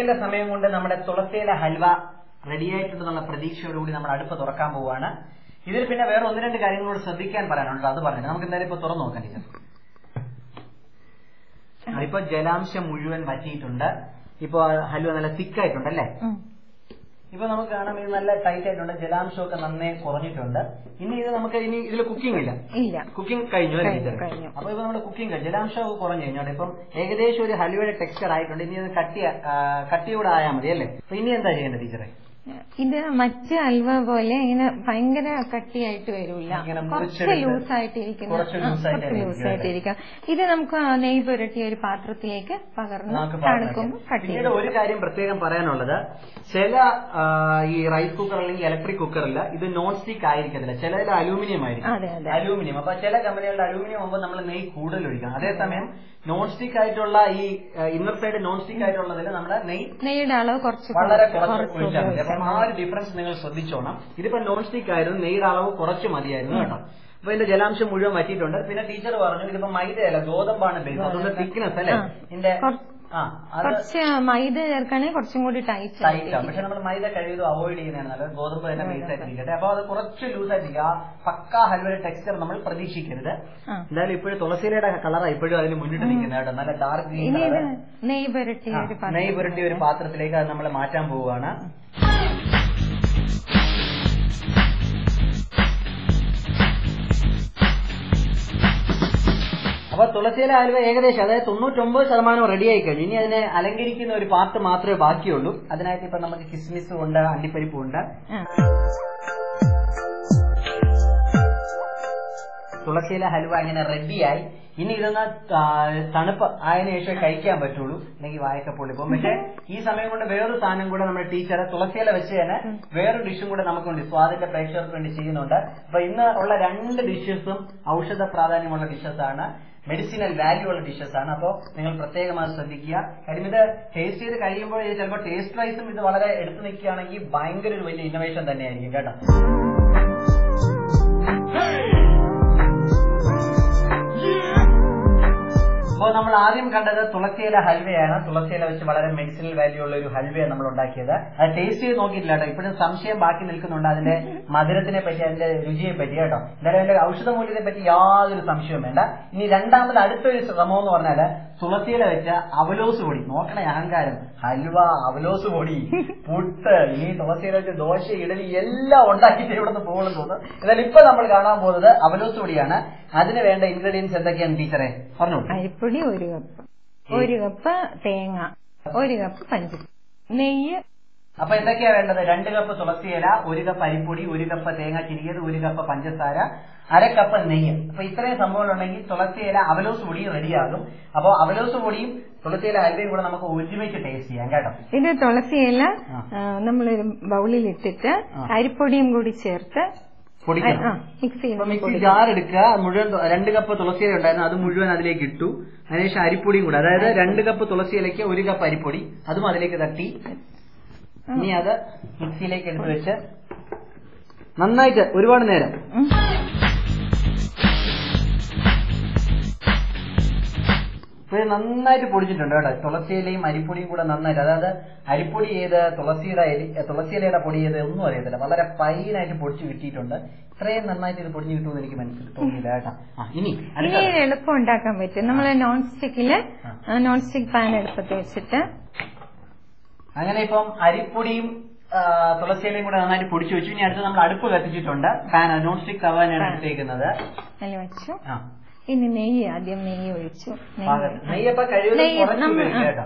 ബ്രേക്കിന്റെ സമയം കൊണ്ട് നമ്മുടെ തുളസിയില ഹൽവ റെഡിയായിട്ടുണ്ടെന്നുള്ള പ്രതീക്ഷയോടുകൂടി നമ്മൾ അടുപ്പ് തുറക്കാൻ പോവുകയാണ്. ഇതിൽ പിന്നെ വേറെ 1-2 കാര്യങ്ങളോട് ശ്രദ്ധിക്കാൻ പറയാനുണ്ട്, അത് പറഞ്ഞു. നമുക്ക് എന്തായാലും ഇപ്പൊ തുറന്നു നോക്കാം ടീച്ചർ. ഇപ്പൊ ജലാംശം മുഴുവൻ വറ്റിയിട്ടുണ്ട്. ഇപ്പൊ ഹൽവ നല്ല തിക്കായിട്ടുണ്ട് അല്ലേ? ഇപ്പൊ നമുക്ക് കാണാം ഇത് നല്ല ടൈറ്റ് ആയിട്ടുണ്ട്, ജലാംശമൊക്കെ നന്നായി കുറഞ്ഞിട്ടുണ്ട്. ഇനി ഇത് നമുക്ക് ഇതിൽ കുക്കിംഗ് ഇല്ല, കുക്കിംഗ് കഴിഞ്ഞു അല്ലേ ടീച്ചർ? അപ്പൊ ഇപ്പൊ നമ്മുടെ കുക്കിംഗ് കഴിഞ്ഞു, ജലാംശമൊക്കെ കുറഞ്ഞു കഴിഞ്ഞോട്ടെ. ഇപ്പം ഏകദേശം ഒരു ഹൽവയുടെ ടെക്സ്ചർ ആയിട്ടുണ്ട്. ഇനി അത് കട്ടിയോടെ ആയാൽ മതി അല്ലേ? അപ്പൊ ഇനി എന്താ ചെയ്യേണ്ടത് ടീച്ചറെ? ഇത് മറ്റ് ഹൽവ പോലെ ഇങ്ങനെ ഭയങ്കര കട്ടിയായിട്ട് വരില്ല, കുറച്ച് ലൂസായിട്ടിരിക്കും. ഇത് നമുക്ക് നെയ്യ് പുരട്ടിയ ഒരു പാത്രത്തിലേക്ക് പകർന്ന് തണുക്കുമ്പോൾ പിന്നീട് ഒരു കാര്യം പ്രത്യേകം പറയാനുള്ളത്, ചില ഈ റൈസ് കുക്കർ അല്ലെങ്കിൽ ഇലക്ട്രിക് കുക്കറിൽ ഇത് നോൺ സ്റ്റിക്ക് ആയിരിക്കത്തില്ല, ചിലതിൽ അലൂമിനിയം ആയിരിക്കും. അലൂമിനിയം. അപ്പൊ ചില കമ്പനികളുടെ അലൂമിനിയം ആകുമ്പോൾ നമ്മൾ നെയ്യ് കൂടുതൽ ഒഴിക്കണം. അതേസമയം നോൺ സ്റ്റിക്ക് ആയിട്ടുള്ള ഈ ഇന്നർ സൈഡ് നോൺ സ്റ്റിക്ക് ആയിട്ടുള്ളതിൽ നമ്മുടെ നെയ്യുടെ അളവ് വളരെ കുറച്ച് ഒഴിച്ചാൽ മതി. അപ്പം ആ ഒരു ഡിഫറൻസ് നിങ്ങൾ ശ്രദ്ധിച്ചോണം. ഇതിപ്പോ നോൺ സ്റ്റിക്ക് ആയിരുന്നു, നെയ്യുടെ അളവ് കുറച്ച് മതിയായിരുന്നു കേട്ടോ. അപ്പൊ ഇതിന്റെ ജലാംശം മുഴുവൻ വറ്റിയിട്ടുണ്ട്. പിന്നെ ടീച്ചർ പറഞ്ഞു ഇതിപ്പോ മൈദയല്ല ഗോതമ്പാണ് ബേസ്, അതുകൊണ്ട് തിക്നെസ് അല്ലേ ഇതിന്റെ കുറച്ച് മൈദ ചേർക്കുകയാണെങ്കിൽ കുറച്ചും കൂടി ടൈറ്റ് ആവും. പക്ഷെ നമ്മൾ മൈദ കഴിവതും അവോയ്ഡ് ചെയ്യുന്നതാണ് നല്ലത്, ഗോതമ്പ് തന്നെ ബേസ് ആയിട്ടിരിക്കട്ടെ. അപ്പൊ അത് കുറച്ച് ലൂസ് ആയിട്ടിരിക്കും. ആ പക്കാ ഹൽവയുടെ ടെക്സ്ചർ നമ്മൾ പ്രതീക്ഷിക്കരുത്. എന്തായാലും ഇപ്പോഴും തുളസിയിലയുടെ കളറാണ് ഇപ്പോഴും അതിന് മുന്നിട്ട് നിൽക്കുന്നത് കേട്ടോ, നല്ല ഡാർക്ക് ഗ്രീൻ. നെയ്യ് പുരട്ടിയ ഒരു പാത്രത്തിലേക്ക് അത് നമ്മൾ മാറ്റാൻ പോവുകയാണ്. അപ്പൊ തുളസിയില ഹൽവ ഏകദേശം അതായത് 99% റെഡിയായി കഴിഞ്ഞു. ഇനി അതിനെ അലങ്കരിക്കുന്ന ഒരു പാർട്ട് മാത്രമേ ബാക്കിയുള്ളൂ. അതിനായിട്ട് ഇപ്പൊ നമുക്ക് കിസ്മിസും ഉണ്ട്, അണ്ടിപ്പരിപ്പും ഉണ്ട്. തുളസിയില ഹൽവ ഇങ്ങനെ റെഡിയായി. ഇനി ഇതൊന്ന് തണുപ്പ് ആയതിനു ശേഷം കഴിക്കാൻ പറ്റുള്ളൂ, അല്ലെങ്കിൽ വായൊക്കെ പൊള്ളിപ്പോകും. പക്ഷെ ഈ സമയം കൊണ്ട് വേറൊരു സാധനം കൂടെ നമ്മുടെ ടീച്ചറെ തുളസിയില വെച്ച് തന്നെ വേറൊരു ഡിഷും കൂടെ നമുക്കുണ്ട്, സ്വാദിന്റെ പ്രേക്ഷകർക്ക് വേണ്ടി ചെയ്യുന്നുണ്ട്. അപ്പൊ ഇന്ന് ഉള്ള 2 ഡിഷസും ഔഷധ പ്രാധാന്യമുള്ള ഡിഷസ് ആണ്, മെഡിസിനൽ വാല്യൂ ഉള്ള ഡിഷസ് ആണ്. അപ്പോൾ നിങ്ങൾ പ്രത്യേകമായി ശ്രദ്ധിക്കുക. കാര്യം ഇത് ടേസ്റ്റ് ചെയ്ത് കഴിയുമ്പോൾ ചിലപ്പോൾ ടേസ്റ്റ് വൈസും ഇത് വളരെ എടുത്തു നിൽക്കുകയാണെങ്കിൽ ഭയങ്കര ഒരു വലിയ ഇന്നോവേഷൻ തന്നെയായിരിക്കും കേട്ടോ. അപ്പോൾ നമ്മൾ ആദ്യം കണ്ടത് തുളസിയില ഹൽവയാണ്. തുളസിയില വെച്ച് വളരെ മെഡിസിനൽ വാല്യൂ ഉള്ള ഒരു ഹൽവയാണ് നമ്മൾ ഉണ്ടാക്കിയത്. അത് ടേസ്റ്റ് ചെയ്ത് നോക്കിയിട്ടില്ല കേട്ടോ, ഇപ്പോഴും സംശയം ബാക്കി നിൽക്കുന്നുണ്ട് അതിന്റെ മധുരത്തിനെ പറ്റി, അതിന്റെ രുചിയെ പറ്റി കേട്ടോ. എന്തായാലും അതിന്റെ ഔഷധ മൂല്യത്തെ പറ്റി യാതൊരു സംശയവും വേണ്ട. ഇനി രണ്ടാമത് അടുത്തൊരു ശ്രമം എന്ന് പറഞ്ഞാല് തുളസിയില വെച്ച അവലോസ് പൊടി. നോക്കണേ അഹങ്കാരം, ഹൽവ, അവലോസ് പൊടി, പുട്ട്, ഈ തുളസിയില വെച്ച് ദോശ, ഇഡലി എല്ലാം ഉണ്ടാക്കിയിട്ട് ഇവിടെ നിന്ന് പോകുമെന്ന് തോന്നുന്നു. എന്നാലും ഇപ്പൊ നമ്മൾ കാണാൻ പോകുന്നത് അവലോസ് പൊടിയാണ്. അതിന് വേണ്ട ഇൻഗ്രീഡിയൻസ് എന്തൊക്കെയാണ് ടീച്ചറെ പറഞ്ഞു? അരിപ്പൊടി 1 കപ്പ്, 1 കപ്പ് തേങ്ങ, 1 കപ്പ് പഞ്ചസാര, നെയ്യ്. അപ്പൊ എന്തൊക്കെയാ വേണ്ടത്? 2 കപ്പ് തുളസിയില, 1 കപ്പ് അരിപ്പൊടി, 1 കപ്പ് തേങ്ങ ചിരിയത്, 1 കപ്പ് പഞ്ചസാര, 1/2 കപ്പ് നെയ്യ്. അപ്പൊ ഇത്രയും സംഭവങ്ങളുണ്ടെങ്കിൽ തുളസിയില അവലോസ് പൊടിയും റെഡിയാകും. അപ്പൊ അവലോസ് പൊടിയും തുളസിയില ഹൽവയും കൂടെ നമുക്ക് ഒരുമിച്ച് ടേസ്റ്റ് ചെയ്യാം കേട്ടോ. ഇത് തുളസിയില നമ്മളൊരു ബൗളിൽ ഇട്ടിട്ട് അരിപ്പൊടിയും കൂടി ചേർത്ത് മിക്സി ജാർ എടുക്കുക. മുഴുവൻ 2 കപ്പ് തുളസിയില ഉണ്ടായിരുന്നു, അത് മുഴുവൻ അതിലേക്ക് ഇട്ടു. അതിനുശേഷം അരിപ്പൊടിയും കൂടെ, അതായത് 2 കപ്പ് തുളസിയിലയ്ക്ക് 1 കപ്പ് അരിപ്പൊടി, അതും അതിലേക്ക് തട്ടി. ഇനി അത് മിക്സിയിലേക്ക് എടുത്ത് വെച്ച് നന്നായിട്ട് ഒരുപാട് നേരം നന്നായിട്ട് പൊടിച്ചിട്ടുണ്ട് കേട്ടോ. തുളസിയിലയും അരിപ്പൊടിയും കൂടെ നന്നായിട്ട്, അതായത് അരിപ്പൊടി ചെയ്ത് തുളസിയിലയുടെ പൊടി ചെയ്ത് ഒന്നും അറിയത്തില്ല, വളരെ ഫൈനായിട്ട് പൊടിച്ചു കിട്ടിയിട്ടുണ്ട്. ഇത്രയും നന്നായിട്ട് ഇത് പൊടിഞ്ഞു കിട്ടുമെന്ന് എനിക്ക് മനസ്സിൽ തോന്നിയില്ല കേട്ടോ. ഇനി എളുപ്പം ഉണ്ടാക്കാൻ പറ്റും. നമ്മൾ നോൺ സ്റ്റിക് പാൻ എടുപ്പത്ത് വെച്ചിട്ട് അങ്ങനെ ഇപ്പം അരിപ്പൊടിയും തുളസിയിലയും കൂടെ നന്നായിട്ട് പൊടിച്ചു വെച്ചു. ഇനി അടുത്ത് നമ്മൾ അടുപ്പ് കത്തിച്ചിട്ടുണ്ട്, പാൻ നോൺ സ്റ്റിക് തവാനാണ് എടുത്തേക്കുന്നത്. വെച്ചു. ഇനി ആദ്യം നെയ്യ് ഒഴിച്ചു. നെയ്യപ്പം കഴിയുന്നത് കേട്ടോ.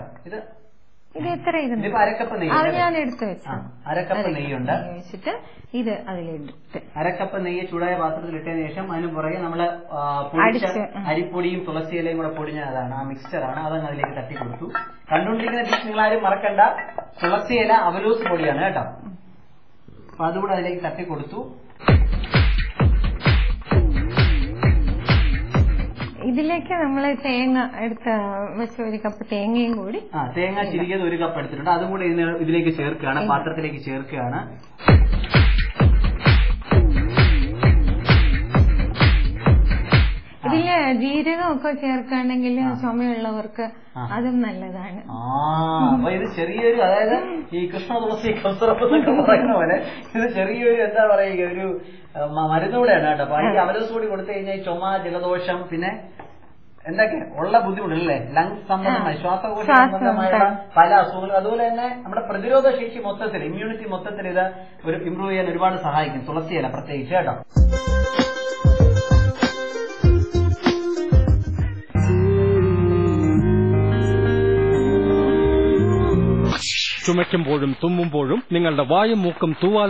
ഇത് എത്ര ഇരുന്നു? 1/2 കപ്പ് നെയ്യ് അത് ഞാൻ എടുത്ത് വെച്ചു. 1/2 കപ്പ് നെയ്യുണ്ട്. വെച്ചിട്ട് ഇത് അതിലിട്ട് 1/2 കപ്പ് നെയ്യ് ചൂടായ പാത്രത്തിൽ ഇട്ടതിന് ശേഷം അതിന് പുറകെ നമ്മള് അരിപ്പൊടിയും തുളസിയിലയും കൂടെ പൊടിഞ്ഞതാണ്, ആ മിക്സ്ചറാണ്, അതങ്ങ് അതിലേക്ക് തട്ടി കൊടുത്തു. കണ്ടുകൊണ്ടിരിക്കുന്ന ഡിഷ് നിങ്ങളാരും മറക്കണ്ട, തുളസിയില അവലോസ് പൊടിയാണ് കേട്ടോ. അപ്പൊ അതുകൂടെ അതിലേക്ക് തട്ടി കൊടുത്തു. ഇതിലേക്ക് നമ്മൾ തേങ്ങ എടുത്ത് വെച്ച 1 കപ്പ് തേങ്ങയും കൂടി, തേങ്ങ ചിരിയത് 1 കപ്പ് എടുത്തിട്ടുണ്ട്, അതും കൂടി ഇതിലേക്ക് ചേർക്കുകയാണ്, പാത്രത്തിലേക്ക് ചേർക്കുകയാണ്. ഇതിൽ ഇതില് ജീരകമൊക്കെ ചേർക്കുകയാണെങ്കിൽ ചുമയുള്ളവർക്ക് അതും നല്ലതാണ്. അപ്പൊ ഇത് ചെറിയൊരു, അതായത് ഈ കൃഷ്ണ തുളസി കൗസറപ്പ് എന്നൊക്കെ പറയുന്ന പോലെ ഇത് ചെറിയൊരു എന്താ പറയുക, ഒരു മരുന്നുകൂടെയാണ് കേട്ടോ. അപ്പൊ അതിന്റെ അവലോസ് കൂടി കൊടുത്തു കഴിഞ്ഞാൽ ചുമ, ജലദോഷം, പിന്നെ എന്തൊക്കെ ഉള്ള ബുദ്ധിമുട്ടല്ലേ, ലങ്സ് സംബന്ധമായ, ശ്വാസകോശ സംബന്ധമായുള്ള പല അസുഖങ്ങൾ, അതുപോലെ തന്നെ നമ്മുടെ പ്രതിരോധ ശേഷി മൊത്തത്തിൽ, ഇമ്മ്യൂണിറ്റി മൊത്തത്തിൽ ഇത് ഒരു ഇമ്പ്രൂവ് ചെയ്യാൻ ഒരുപാട് സഹായിക്കും തുളസിയില പ്രത്യേകിച്ച് കേട്ടോ. ചുമയ്ക്കുമ്പോഴും തുമ്മുമ്പോഴും നിങ്ങളുടെ വായും മൂക്കും തൂവാൽ